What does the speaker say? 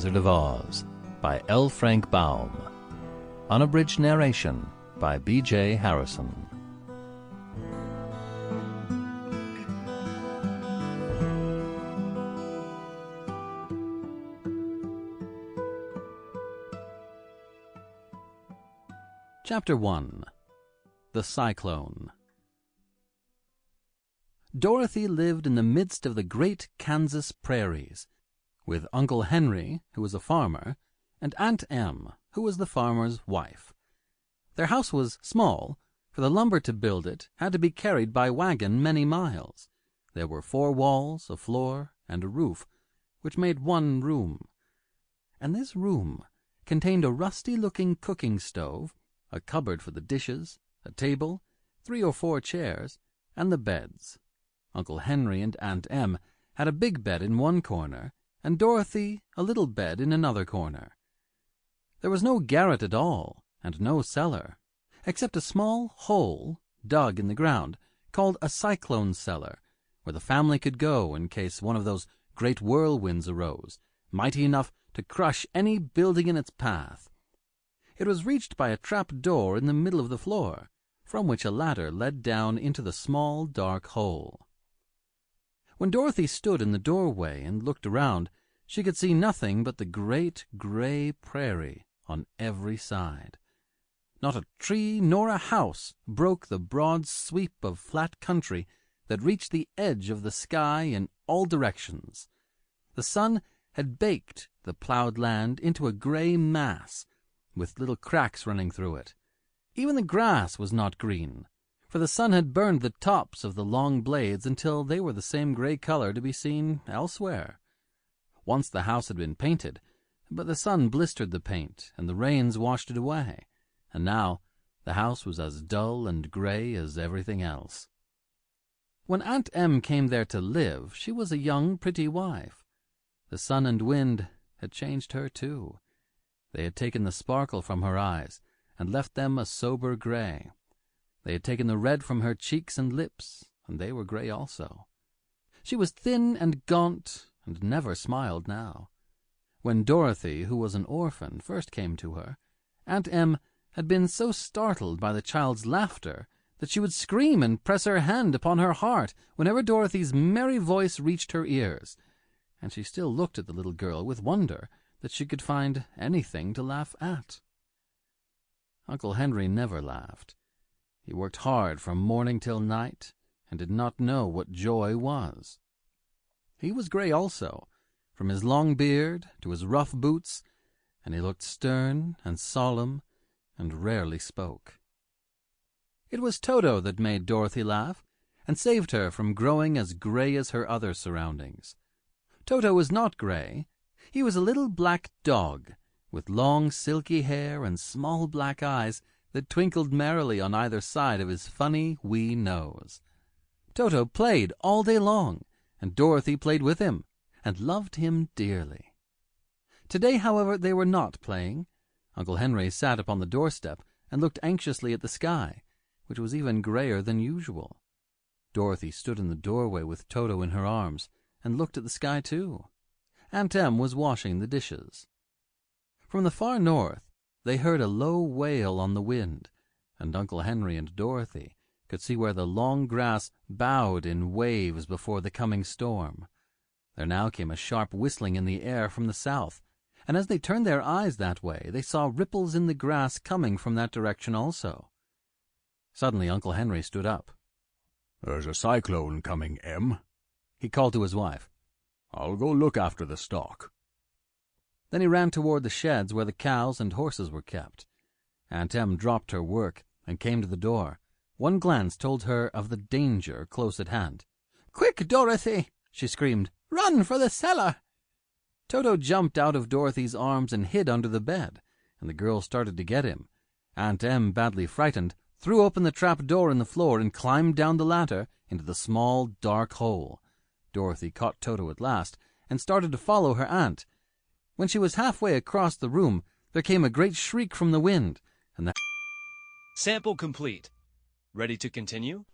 Wizard of Oz by L. Frank Baum. Unabridged narration by B.J.Harrison. Chapter 1. The Cyclone. Dorothy lived in the midst of the great Kansas prairies, with Uncle Henry, who was a farmer, and Aunt Em, who was the farmer's wife. Their house was small, for the lumber to build it had to be carried by wagon many miles. There were 4 walls, a floor, and a roof, which made one room. And this room contained a rusty-looking cooking stove, a cupboard for the dishes, a table, 3 or 4 chairs, and the beds. Uncle Henry and Aunt Em had a big bed in one corner, and Dorothy a little bed in another corner. There was no garret at all, and no cellar, except a small hole dug in the ground, called a cyclone cellar, where the family could go in case one of those great whirlwinds arose, mighty enough to crush any building in its path. It was reached by a trap door in the middle of the floor, from which a ladder led down into the small dark hole. When Dorothy stood in the doorway and looked around, she could see nothing but the great gray prairie on every side. Not a tree nor a house broke the broad sweep of flat country that reached the edge of the sky in all directions. The sun had baked the plowed land into a gray mass, with little cracks running through it. Even the grass was not green, for the sun had burned the tops of the long blades until they were the same gray color to be seen elsewhere. Once the house had been painted, but the sun blistered the paint, and the rains washed it away, and now the house was as dull and gray as everything else. When Aunt Em came there to live, she was a young, pretty wife. The sun and wind had changed her, too. They had taken the sparkle from her eyes, and left them a sober gray. They had taken the red from her cheeks and lips, and they were gray also. She was thin and gaunt, and never smiled now. When Dorothy, who was an orphan, first came to her, Aunt Em had been so startled by the child's laughter that she would scream and press her hand upon her heart whenever Dorothy's merry voice reached her ears, and she still looked at the little girl with wonder that she could find anything to laugh at. Uncle Henry never laughed. He worked hard from morning till night, and did not know what joy was. He was gray also, from his long beard to his rough boots, and he looked stern and solemn, and rarely spoke. It was Toto that made Dorothy laugh, and saved her from growing as gray as her other surroundings. Toto was not gray. He was a little black dog, with long silky hair and small black eyes that twinkled merrily on either side of his funny wee nose. Toto played all day long, and Dorothy played with him, and loved him dearly. Today, however, they were not playing. Uncle Henry sat upon the doorstep and looked anxiously at the sky, which was even grayer than usual. Dorothy stood in the doorway with Toto in her arms, and looked at the sky too. Aunt Em was washing the dishes. From the far north they heard a low wail on the wind, and Uncle Henry and Dorothy could see where the long grass bowed in waves before the coming storm. There now came a sharp whistling in the air from the south, and as they turned their eyes that way, they saw ripples in the grass coming from that direction also. Suddenly Uncle Henry stood up. "There's a cyclone coming, Em," he called to his wife. "I'll go look after the stock." Then he ran toward the sheds where the cows and horses were kept. Aunt Em dropped her work and came to the door. One glance told her of the danger close at hand. "Quick, Dorothy!" she screamed. "Run for the cellar!" Toto jumped out of Dorothy's arms and hid under the bed, and the girl started to get him. Aunt Em, badly frightened, threw open the trap door in the floor and climbed down the ladder into the small, dark hole. Dorothy caught Toto at last and started to follow her aunt. When she was halfway across the room, there came a great shriek from the wind, and the Sample complete. Ready to continue?